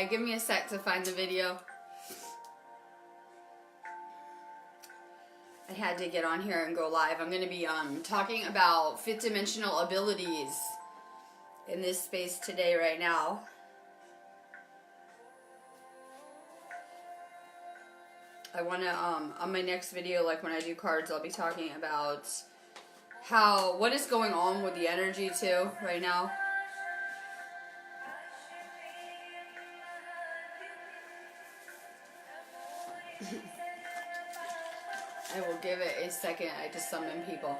Hi, give me a sec to find the video. I had to get on here and go live. I'm going to be talking about fifth dimensional abilities in this space today, right now. I want to, on my next video, like when I do cards, I'll be talking about what is going on with the energy too, right now. I will give it a second. I just summon people.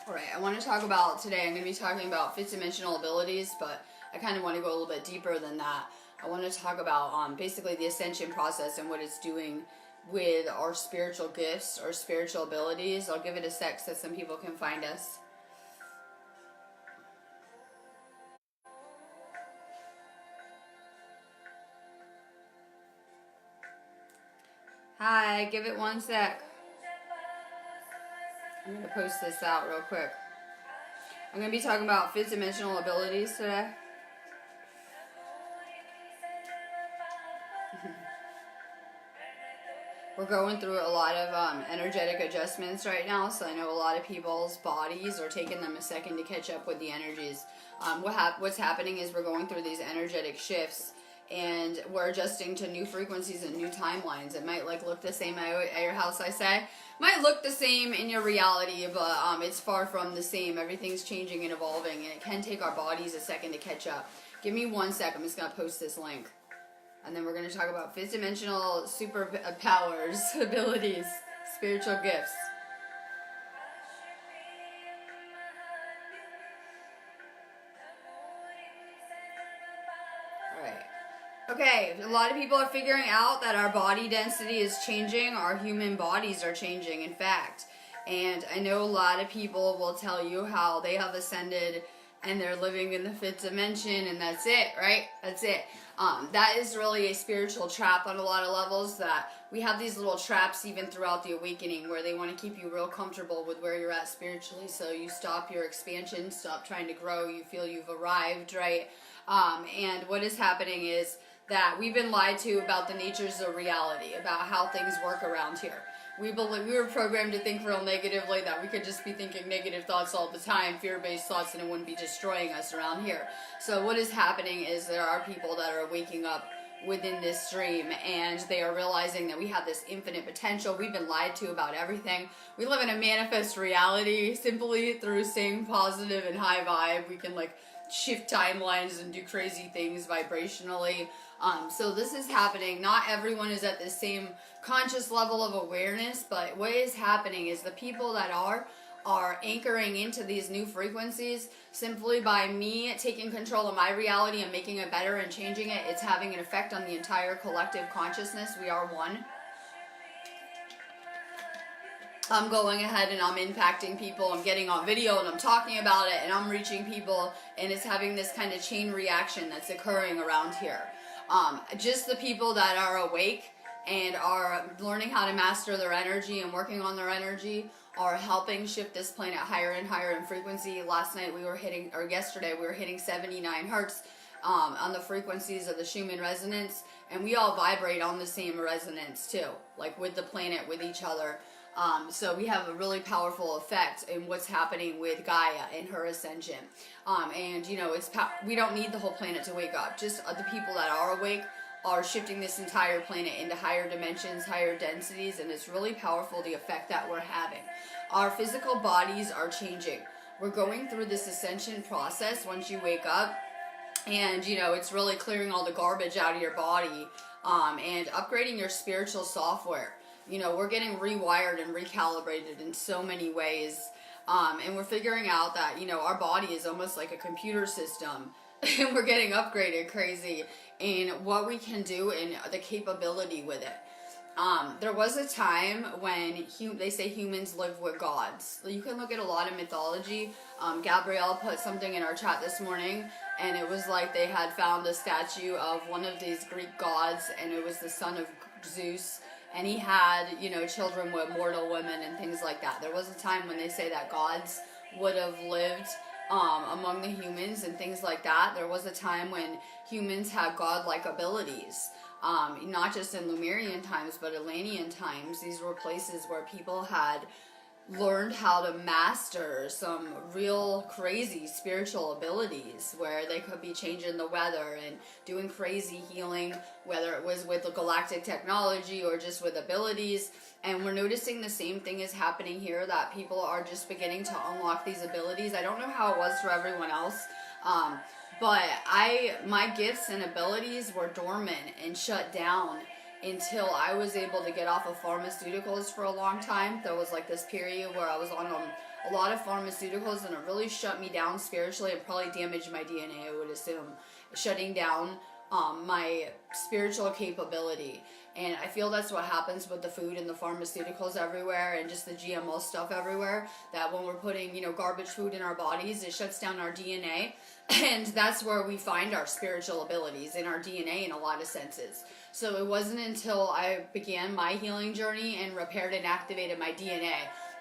Alright, I want to talk about today, I'm going to be talking about fifth dimensional abilities, but I kind of want to go a little bit deeper than that. I want to talk about basically the ascension process and what it's doing with our spiritual gifts, our spiritual abilities. I'll give it a sec so some people can find us. Hi, give it one sec. I'm going to post this out real quick. I'm going to be talking about fifth dimensional abilities today. We're going through a lot of energetic adjustments right now, so I know a lot of people's bodies are taking them a second to catch up with the energies. What's happening is we're going through these energetic shifts, and we're adjusting to new frequencies and new timelines. It might look the same at your house, I say. Might look the same in your reality, but it's far from the same. Everything's changing and evolving, and it can take our bodies a second to catch up. Give me one sec. I'm just going to post this link. And then we're going to talk about fifth dimensional superpowers, abilities, spiritual gifts. Alright. Okay, a lot of people are figuring out that our body density is changing. Our human bodies are changing, in fact. And I know a lot of people will tell you how they have ascended and they're living in the fifth dimension, and that's it, right? That's it. That is really a spiritual trap on a lot of levels, that we have these little traps even throughout the awakening where they want to keep you real comfortable with where you're at spiritually, so you stop your expansion, stop trying to grow, you feel you've arrived, right? And what is happening is that we've been lied to about the natures of reality, about how things work around here. We were programmed to think real negatively, that we could just be thinking negative thoughts all the time, fear-based thoughts, and it wouldn't be destroying us around here. So what is happening is there are people that are waking up within this stream, and they are realizing that we have this infinite potential. We've been lied to about everything. We live in a manifest reality simply through staying positive and high vibe. We can shift timelines and do crazy things vibrationally. So this is happening. Not everyone is at the same conscious level of awareness, but what is happening is the people that are anchoring into these new frequencies simply by me taking control of my reality and making it better and changing it. It's having an effect on the entire collective consciousness. We are one. I'm going ahead and I'm impacting people. I'm getting on video and I'm talking about it and I'm reaching people, and it's having this kind of chain reaction that's occurring around here. Just the people that are awake and are learning how to master their energy and working on their energy are helping shift this planet higher and higher in frequency. Yesterday we were hitting 79 hertz on the frequencies of the Schumann resonance, and we all vibrate on the same resonance too, with the planet, with each other. So we have a really powerful effect in what's happening with Gaia and her ascension. And we don't need the whole planet to wake up. Just the people that are awake are shifting this entire planet into higher dimensions, higher densities, and it's really powerful, the effect that we're having. Our physical bodies are changing. We're going through this ascension process once you wake up, and it's really clearing all the garbage out of your body, and upgrading your spiritual software. We're getting rewired and recalibrated in so many ways, and we're figuring out that our body is almost like a computer system, and we're getting upgraded crazy in what we can do and the capability with it. There was a time when they say humans live with gods. You can look at a lot of mythology. Gabrielle put something in our chat this morning, and it was like they had found a statue of one of these Greek gods, and it was the son of Zeus, and he had, children with mortal women and things like that. There was a time when they say that gods would have lived among the humans and things like that. There was a time when humans had godlike abilities. Not just in Lumerian times, but Atlantean times. These were places where people had learned how to master some real crazy spiritual abilities, where they could be changing the weather and doing crazy healing, whether it was with the galactic technology or just with abilities. And we're noticing the same thing is happening here, that people are just beginning to unlock these abilities. I don't know how it was for everyone else, but my gifts and abilities were dormant and shut down until I was able to get off of pharmaceuticals for a long time. There was like this period where I was on a lot of pharmaceuticals, and it really shut me down spiritually. It probably damaged my DNA, I would assume, shutting down my spiritual capability. And I feel that's what happens with the food and the pharmaceuticals everywhere, and just the GMO stuff everywhere, that when we're putting, garbage food in our bodies, it shuts down our DNA. And that's where we find our spiritual abilities, in our DNA, in a lot of senses. So it wasn't until I began my healing journey and repaired and activated my DNA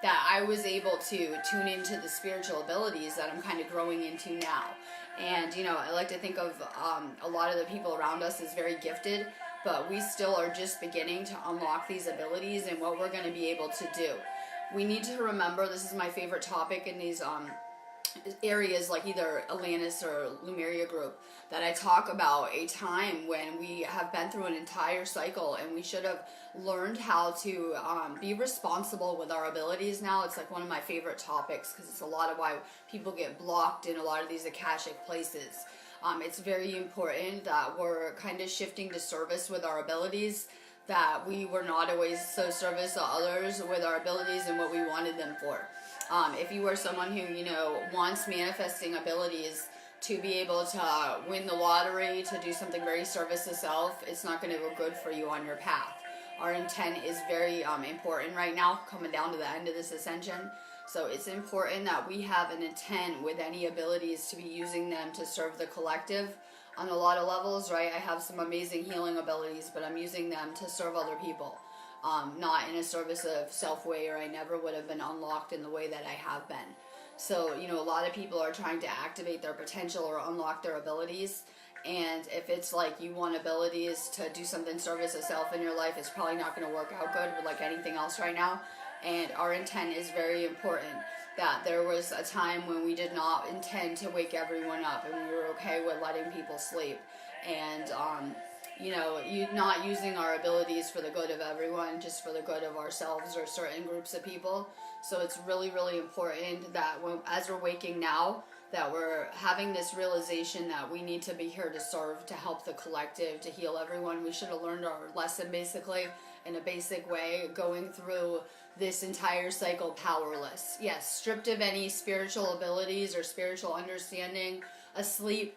that I was able to tune into the spiritual abilities that I'm kind of growing into now. And, I like to think of a lot of the people around us as very gifted, but we still are just beginning to unlock these abilities and what we're going to be able to do. We need to remember, this is my favorite topic in these areas like either Atlantis or Lumeria group, that I talk about a time when we have been through an entire cycle and we should have learned how to be responsible with our abilities now. It's like one of my favorite topics because it's a lot of why people get blocked in a lot of these Akashic places. It's very important that we're kind of shifting to service with our abilities, that we were not always so service to others with our abilities and what we wanted them for. If you are someone who, wants manifesting abilities to be able to win the lottery, to do something very service to self, it's not going to go good for you on your path. Our intent is very important right now, coming down to the end of this ascension. So it's important that we have an intent with any abilities to be using them to serve the collective on a lot of levels, right? I have some amazing healing abilities, but I'm using them to serve other people. Not in a service of self way, or I never would have been unlocked in the way that I have been. So, a lot of people are trying to activate their potential or unlock their abilities. And if it's like you want abilities to do something service of self in your life, it's probably not going to work out good with like anything else right now. And our intent is very important. That there was a time when we did not intend to wake everyone up, and we were okay with letting people sleep. And, you not using our abilities for the good of everyone, just for the good of ourselves or certain groups of people. So it's really, really important that as we're waking now, that we're having this realization that we need to be here to serve, to help the collective, to heal everyone. We should have learned our lesson basically in a basic way, going through this entire cycle powerless. Yes, stripped of any spiritual abilities or spiritual understanding, asleep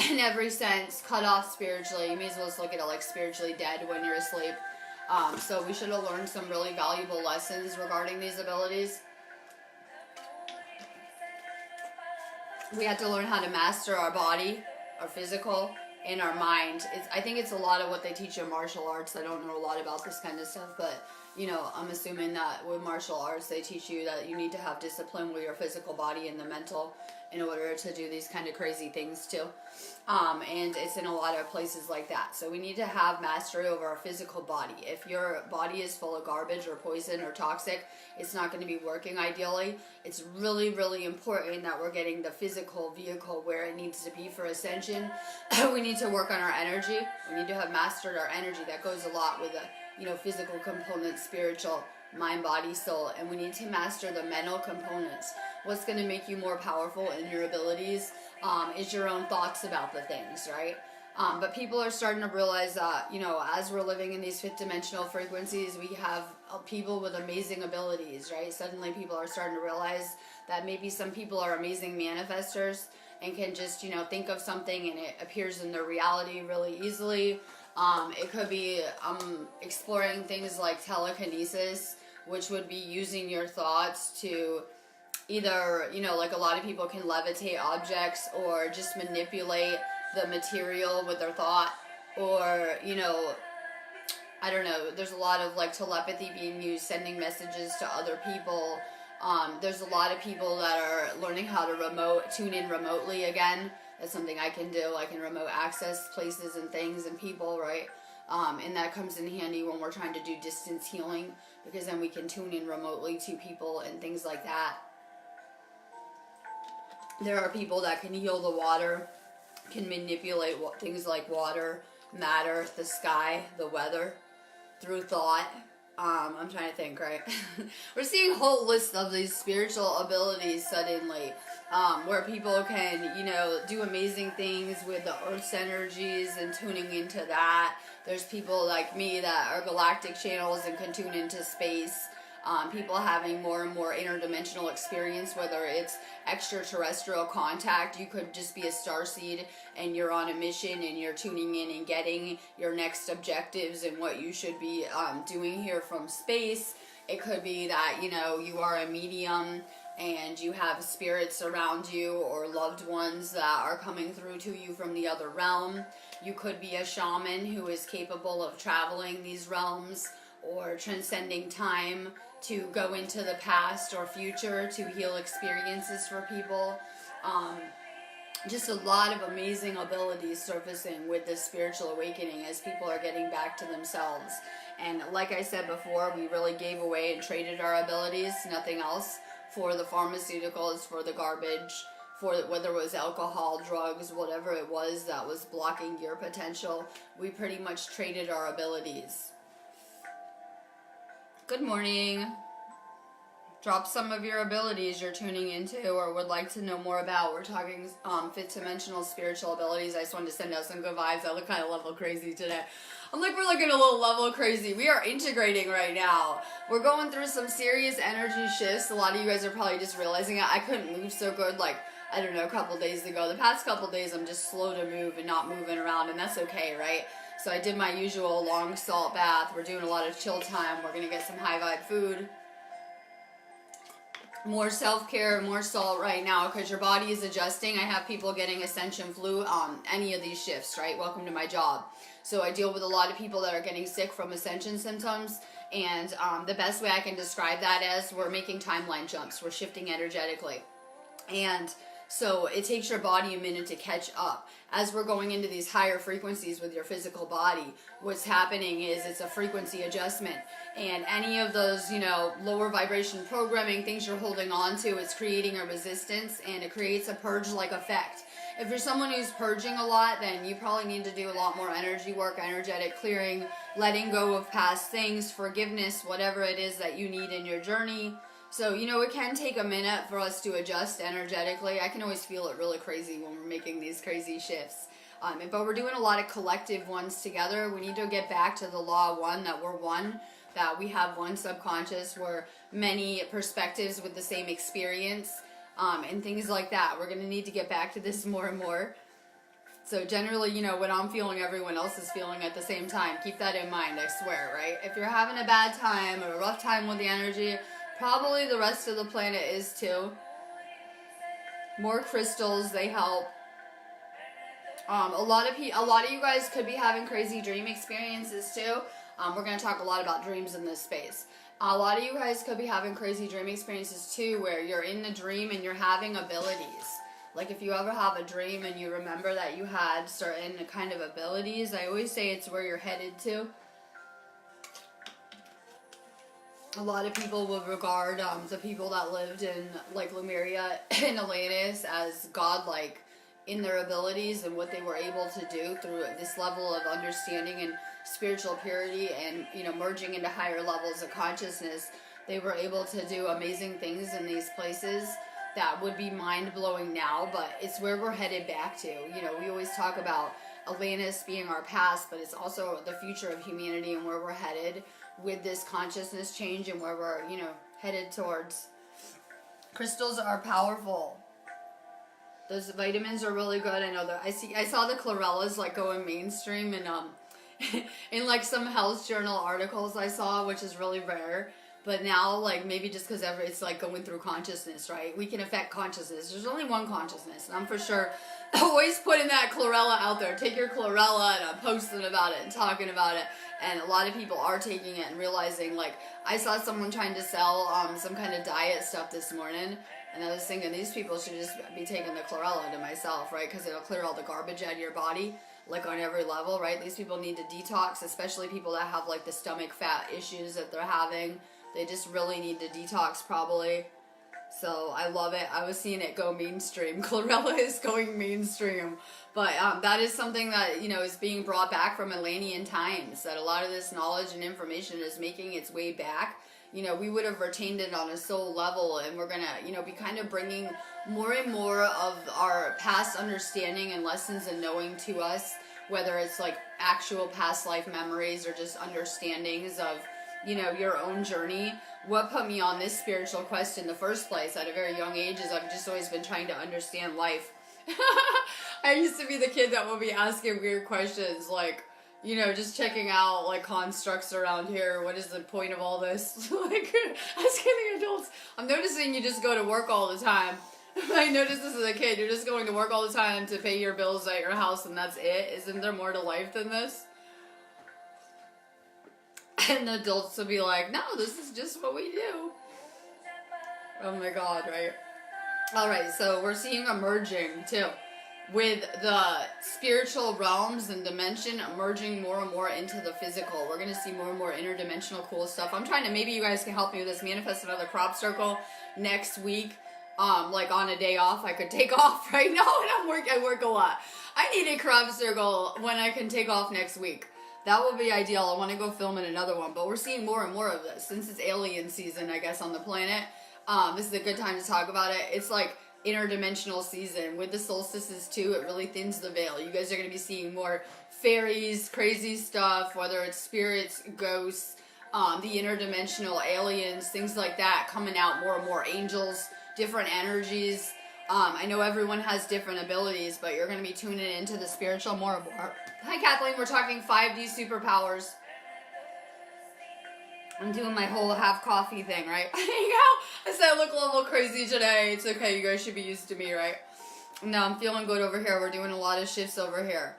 in every sense, cut off spiritually. You may as well just look at it like spiritually dead when you're asleep. So we should have learned some really valuable lessons regarding these abilities. We had to learn how to master our body, our physical, and our mind. I think it's a lot of what they teach in martial arts. I don't know a lot about this kind of stuff, but I'm assuming that with martial arts they teach you that you need to have discipline with your physical body and the mental in order to do these kind of crazy things too. And it's in a lot of places like that. So we need to have mastery over our physical body. If your body is full of garbage or poison or toxic, it's not going to be working ideally. It's really, really important that we're getting the physical vehicle where it needs to be for ascension. We need to work on our energy. We need to have mastered our energy. That goes a lot with the physical components, spiritual, mind, body, soul. And we need to master the mental components. What's going to make you more powerful in your abilities is your own thoughts about the things, right? But people are starting to realize that, as we're living in these fifth dimensional frequencies, we have people with amazing abilities, right? Suddenly people are starting to realize that maybe some people are amazing manifestors and can just, think of something and it appears in their reality really easily. It could be exploring things like telekinesis, which would be using your thoughts to either, like a lot of people can levitate objects or just manipulate the material with their thought, or, I don't know, there's a lot of like telepathy being used, sending messages to other people, There's a lot of people that are learning how to tune in remotely again. That's something I can do. I can remote access places and things and people, right? And that comes in handy when we're trying to do distance healing, because then we can tune in remotely to people and things like that. There are people that can heal the water, can manipulate things like water, matter, the sky, the weather, through thought. I'm trying to think, right? We're seeing a whole list of these spiritual abilities suddenly, where people can, do amazing things with the Earth's energies and tuning into that. There's people like me that are galactic channels and can tune into space. People having more and more interdimensional experience, whether it's extraterrestrial contact. You could just be a starseed and you're on a mission and you're tuning in and getting your next objectives and what you should be doing here from space. It could be that, you are a medium and you have spirits around you or loved ones that are coming through to you from the other realm. You could be a shaman who is capable of traveling these realms or transcending time to go into the past or future to heal experiences for people. Just a lot of amazing abilities surfacing with this spiritual awakening as people are getting back to themselves. And like I said before, we really gave away and traded our abilities, nothing else, for the pharmaceuticals, for the garbage, for whether it was alcohol, drugs, whatever it was that was blocking your potential. We pretty much traded our abilities. Good morning. Drop some of your abilities you're tuning into or would like to know more about. We're talking fifth dimensional spiritual abilities. I just wanted to send out some good vibes. I look kind of level crazy today. We're looking a little level crazy. We are integrating right now. We're going through some serious energy shifts. A lot of you guys are probably just realizing it. I couldn't move so good a couple days ago. The past couple days I'm just slow to move and not moving around, and that's okay, right? So I did my usual long salt bath. We're doing a lot of chill time. We're going to get some high vibe food. More self-care, more salt right now because your body is adjusting. I have people getting ascension flu on any of these shifts, right? Welcome to my job. So I deal with a lot of people that are getting sick from ascension symptoms. And the best way I can describe that is we're making timeline jumps. We're shifting energetically. And so it takes your body a minute to catch up. As we're going into these higher frequencies with your physical body, what's happening is it's a frequency adjustment. And any of those, lower vibration programming, things you're holding on to, it's creating a resistance and it creates a purge-like effect. If you're someone who's purging a lot, then you probably need to do a lot more energy work, energetic clearing, letting go of past things, forgiveness, whatever it is that you need in your journey. So, it can take a minute for us to adjust energetically. I can always feel it really crazy when we're making these crazy shifts. But we're doing a lot of collective ones together. We need to get back to the law of one, that we're one, that we have one subconscious, we're many perspectives with the same experience, and things like that. We're going to need to get back to this more and more. So generally, when I'm feeling, everyone else is feeling at the same time. Keep that in mind, I swear, right? If you're having a bad time or a rough time with the energy, probably the rest of the planet is too. More crystals, they help. A lot of you guys could be having crazy dream experiences too. We're going to talk a lot about dreams in this space. A lot of you guys could be having crazy dream experiences too, where you're in the dream and you're having abilities. Like if you ever have a dream and you remember that you had certain kind of abilities, I always say it's where you're headed to. A lot of people will regard the people that lived in like Lumeria and Atlantis as godlike in their abilities and what they were able to do through this level of understanding and spiritual purity and merging into higher levels of consciousness. They were able to do amazing things in these places that would be mind-blowing now, but it's where we're headed back to. We always talk about Atlantis being our past, but it's also the future of humanity and where we're headed with this consciousness change and where we're, headed towards. Crystals are powerful. Those vitamins are really good. I know that I saw the chlorellas going mainstream and in some health journal articles I saw, which is really rare. But now, maybe just because it's going through consciousness, right? We can affect consciousness. There's only one consciousness, and I'm for sure always putting that chlorella out there. Take your chlorella, and I'm posting about it and talking about it. And a lot of people are taking it and realizing, like, I saw someone trying to sell some kind of diet stuff this morning, and I was thinking these people should just be taking the chlorella to myself, right? Because it'll clear all the garbage out of your body, like on every level, right? These people need to detox, especially people that have like the stomach fat issues that they're having. They just really need to detox probably. So I love it. I was seeing it go mainstream. Chlorella is going mainstream. But that is something that, you know, is being brought back from Atlantean times. That a lot of this knowledge and information is making its way back. You know, we would have retained it on a soul level, and we're going to, you know, be kind of bringing more and more of our past understanding and lessons and knowing to us, whether it's like actual past life memories or just understandings of, you know, your own journey. What put me on this spiritual quest in the first place at a very young age is I've just always been trying to understand life. I used to be the kid that would be asking weird questions, like, you know, just checking out like constructs around here. What is the point of all this? Like, asking the adults. I'm noticing you just go to work all the time. I noticed this as a kid. You're just going to work all the time to pay your bills at your house, and that's it. Isn't there more to life than this? And the adults will be like, no, this is just what we do. Oh my God, right? Alright, so we're seeing a merging too, with the spiritual realms and dimension merging more and more into the physical. We're going to see more and more interdimensional cool stuff. I'm trying to, maybe you guys can help me with this, manifest another crop circle next week. Like on a day off, I could take off right now, and I work a lot. I need a crop circle when I can take off next week. That would be ideal. I want to go film in another one, but we're seeing more and more of this. Since it's alien season, I guess, on the planet, this is a good time to talk about it. It's like interdimensional season. With the solstices too, it really thins the veil. You guys are going to be seeing more fairies, crazy stuff, whether it's spirits, ghosts, the interdimensional aliens, things like that coming out more and more. Angels, different energies. I know everyone has different abilities, but you're going to be tuning into the spiritual more and more. Hi, Kathleen. We're talking 5D superpowers. I'm doing my whole half coffee thing, right? I said I look a little crazy today. It's okay. You guys should be used to me, right? No, I'm feeling good over here. We're doing a lot of shifts over here.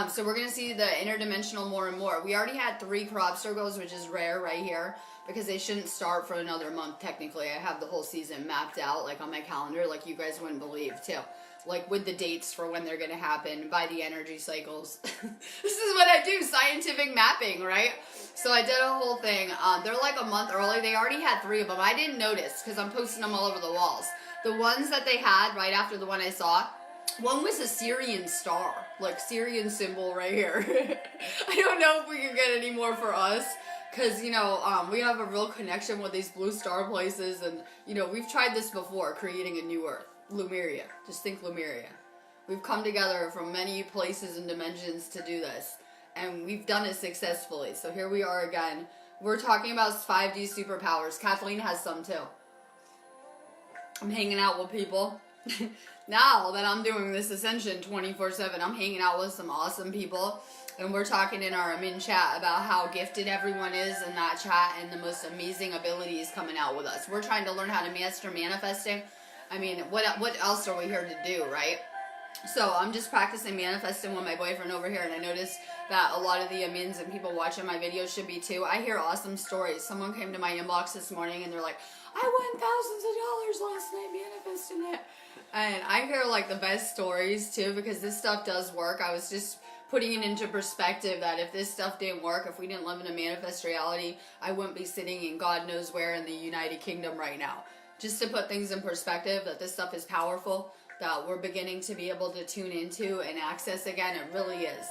So we're going to see the interdimensional more and more. We already had 3 crop circles, which is rare right here, because they shouldn't start for another month, technically. I have the whole season mapped out, like on my calendar, like you guys wouldn't believe, too. Like with the dates for when they're going to happen, by the energy cycles. This is what I do, scientific mapping, right? So I did a whole thing. They're like a month early. They already had 3 of them. I didn't notice because I'm posting them all over the walls. The ones that they had right after the one I saw, one was a Syrian star, like Syrian symbol right here. I don't know if we can get any more for us. Because, you know, we have a real connection with these blue star places. And, you know, we've tried this before, creating a new Earth. Lumeria. Just think Lumeria. We've come together from many places and dimensions to do this. And we've done it successfully. So here we are again. We're talking about 5D superpowers. Kathleen has some too. I'm hanging out with people. Now that I'm doing this ascension 24/7, I'm hanging out with some awesome people. And we're talking in our admin chat about how gifted everyone is in that chat and the most amazing abilities coming out with us. We're trying to learn how to master manifesting. I mean, what else are we here to do, right? So I'm just practicing manifesting with my boyfriend over here, and I noticed that a lot of the admins and people watching my videos should be too. I hear awesome stories. Someone came to my inbox this morning and they're like, I won thousands of dollars last night manifesting it. And I hear like the best stories too, because this stuff does work. I was just putting it into perspective that if this stuff didn't work, if we didn't live in a manifest reality, I wouldn't be sitting in God knows where in the United Kingdom right now. Just to put things in perspective, that this stuff is powerful, that we're beginning to be able to tune into and access again. It really is.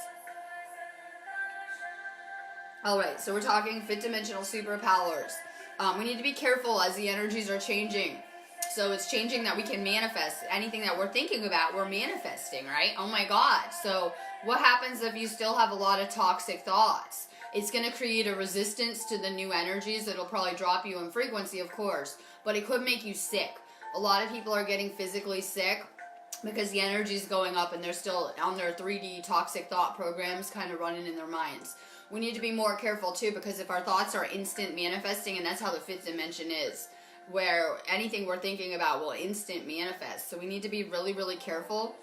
Alright, so we're talking 5th dimensional superpowers. We need to be careful as the energies are changing. So it's changing that we can manifest. Anything that we're thinking about, we're manifesting, right? Oh my God. So what happens if you still have a lot of toxic thoughts? It's going to create a resistance to the new energies. It'll probably drop you in frequency, of course, but it could make you sick. A lot of people are getting physically sick because the energy is going up and they're still on their 3D toxic thought programs kind of running in their minds. We need to be more careful too, because if our thoughts are instant manifesting, and that's how the 5th dimension is, where anything we're thinking about will instant manifest. So we need to be really, really careful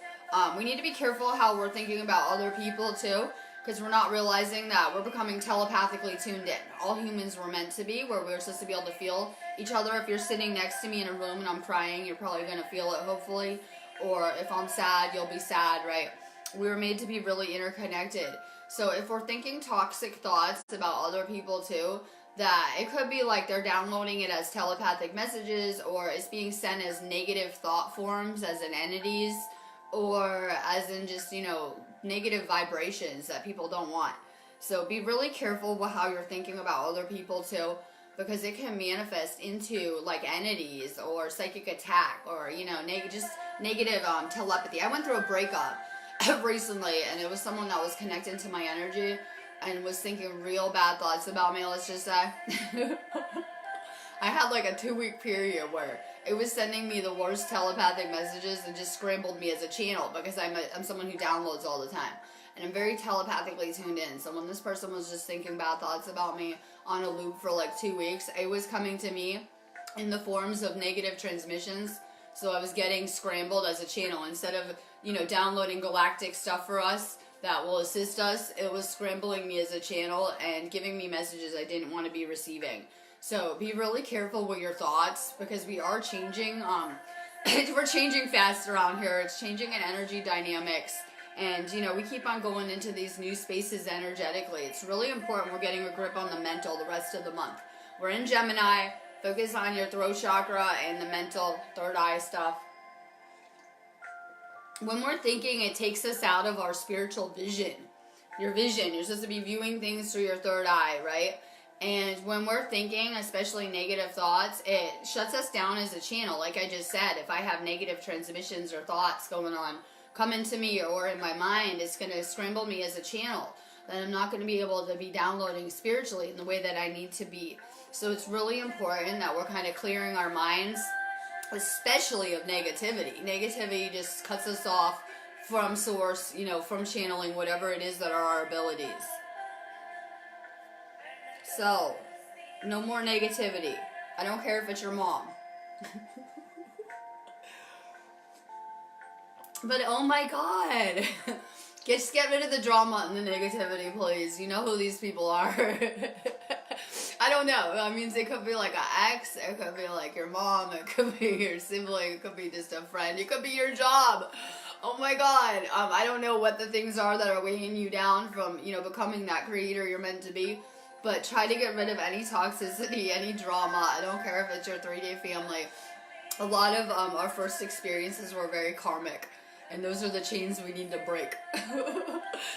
We need to be careful how we're thinking about other people too, because we're not realizing that we're becoming telepathically tuned in. All humans were meant to be, where we're supposed to be able to feel each other. If you're sitting next to me in a room and I'm crying, you're probably going to feel it, hopefully. Or if I'm sad, you'll be sad, right? We were made to be really interconnected. So if we're thinking toxic thoughts about other people too, that it could be like they're downloading it as telepathic messages, or it's being sent as negative thought forms, as in entities, or as in just, negative vibrations that people don't want. So be really careful with how you're thinking about other people too, because it can manifest into like entities or psychic attack, or just negative telepathy. I went through a breakup recently, and it was someone that was connected to my energy and was thinking real bad thoughts about me, let's just say. I had like a 2-week period where it was sending me the worst telepathic messages and just scrambled me as a channel, because I'm someone who downloads all the time. And I'm very telepathically tuned in. So when this person was just thinking bad thoughts about me on a loop for like 2 weeks, it was coming to me in the forms of negative transmissions. So I was getting scrambled as a channel. Instead of, downloading galactic stuff for us that will assist us, it was scrambling me as a channel and giving me messages I didn't want to be receiving. So be really careful with your thoughts, because we are changing. We're changing fast around here. It's changing in energy dynamics. And, we keep on going into these new spaces energetically. It's really important we're getting a grip on the mental the rest of the month. We're in Gemini. Focus on your throat chakra and the mental, third eye stuff. When we're thinking, it takes us out of our spiritual vision. Your vision, you're supposed to be viewing things through your third eye, right? And when we're thinking, especially negative thoughts, it shuts us down as a channel. Like I just said, if I have negative transmissions or thoughts going on, coming to me or in my mind, it's going to scramble me as a channel. Then I'm not going to be able to be downloading spiritually in the way that I need to be. So it's really important that we're kind of clearing our minds, especially of negativity. Negativity just cuts us off from source, from channeling whatever it is that are our abilities. So, no more negativity. I don't care if it's your mom. But oh my god, just get rid of the drama and the negativity, please. You know who these people are. I don't know. That means it could be like an ex, it could be like your mom, it could be your sibling, it could be just a friend, it could be your job. Oh my god. I don't know what the things are that are weighing you down from, becoming that creator you're meant to be. But try to get rid of any toxicity, any drama. I don't care if it's your 3-day family. A lot of our first experiences were very karmic. And those are the chains we need to break.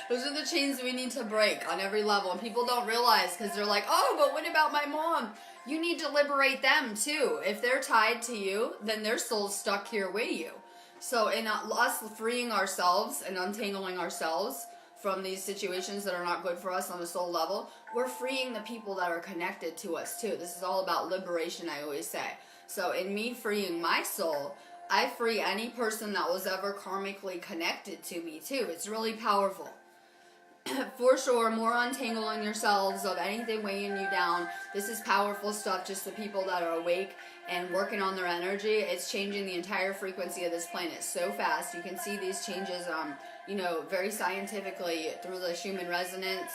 Those are the chains we need to break on every level. And people don't realize, because they're like, oh, but what about my mom? You need to liberate them too. If they're tied to you, then their soul's stuck here with you. So in us freeing ourselves and untangling ourselves from these situations that are not good for us on a soul level, we're freeing the people that are connected to us too. This is all about liberation, I always say. So in me freeing my soul, I free any person that was ever karmically connected to me too. It's really powerful. For sure, more untangling yourselves of anything weighing you down. This is powerful stuff, just the people that are awake and working on their energy. It's changing the entire frequency of this planet so fast. You can see these changes, very scientifically through the Schumann resonance.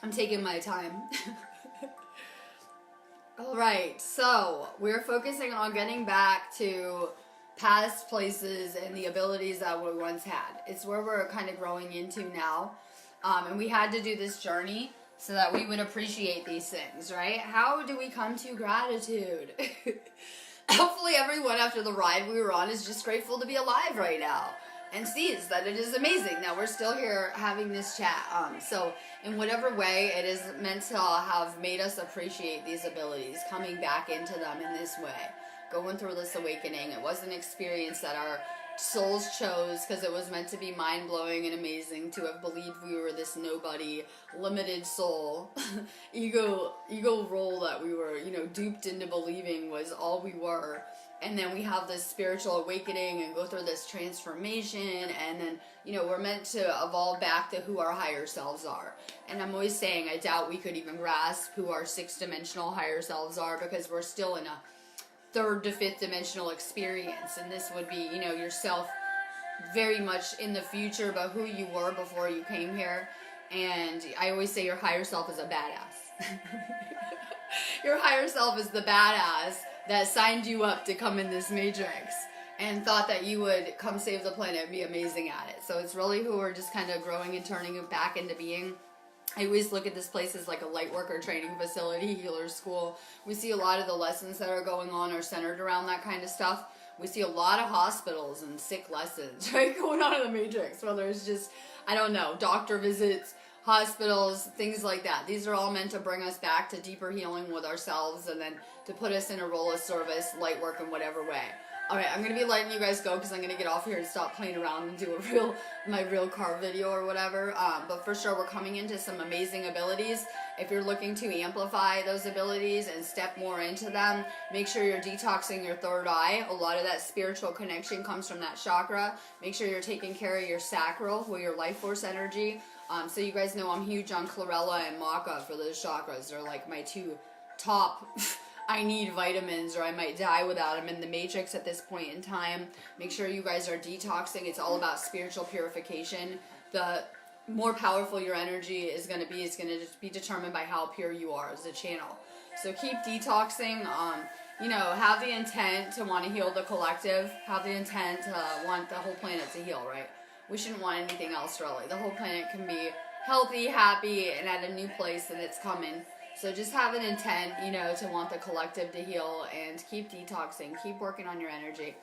I'm taking my time. Alright, so we're focusing on getting back to past places and the abilities that we once had. It's where we're kind of growing into now. And we had to do this journey so that we would appreciate these things, right? How do we come to gratitude? Hopefully everyone after the ride we were on is just grateful to be alive right now and sees that it is amazing that we're still here having this chat. So in whatever way it is meant to have made us appreciate these abilities, coming back into them in this way, going through this awakening. It was an experience that our souls chose because it was meant to be mind-blowing and amazing to have believed we were this nobody, limited soul, ego role that we were, duped into believing was all we were. And then we have this spiritual awakening and go through this transformation, and then, we're meant to evolve back to who our higher selves are. And I'm always saying I doubt we could even grasp who our 6-dimensional higher selves are, because we're still in a third to fifth dimensional experience, and this would be, you know, yourself very much in the future, but who you were before you came here. And I always say your higher self is a badass. Your higher self is the badass that signed you up to come in this matrix and thought that you would come save the planet and be amazing at it. So it's really who are just kind of growing and turning it back into being. I always look at this place as like a light worker training facility, healer school. We see a lot of the lessons that are going on are centered around that kind of stuff. We see a lot of hospitals and sick lessons, right, going on in the matrix, whether it's just, I don't know, doctor visits, hospitals, things like that. These are all meant to bring us back to deeper healing with ourselves and then to put us in a role of service, light work in whatever way. Alright, I'm going to be letting you guys go because I'm going to get off here and stop playing around and do my real car video or whatever. But for sure, we're coming into some amazing abilities. If you're looking to amplify those abilities and step more into them, make sure you're detoxing your third eye. A lot of that spiritual connection comes from that chakra. Make sure you're taking care of your sacral, or your life force energy. So you guys know I'm huge on chlorella and maca for those chakras. They're like my two top... I need vitamins or I might die without them in the matrix at this point in time. Make sure you guys are detoxing. It's all about spiritual purification. The more powerful your energy is going to be, it's going to just be determined by how pure you are as a channel. So keep detoxing. You know, have the intent to want to heal the collective. Have the intent to want the whole planet to heal, right? We shouldn't want anything else, really. The whole planet can be healthy, happy, and at a new place, and it's coming. So just have an intent, you know, to want the collective to heal and keep detoxing. Keep working on your energy.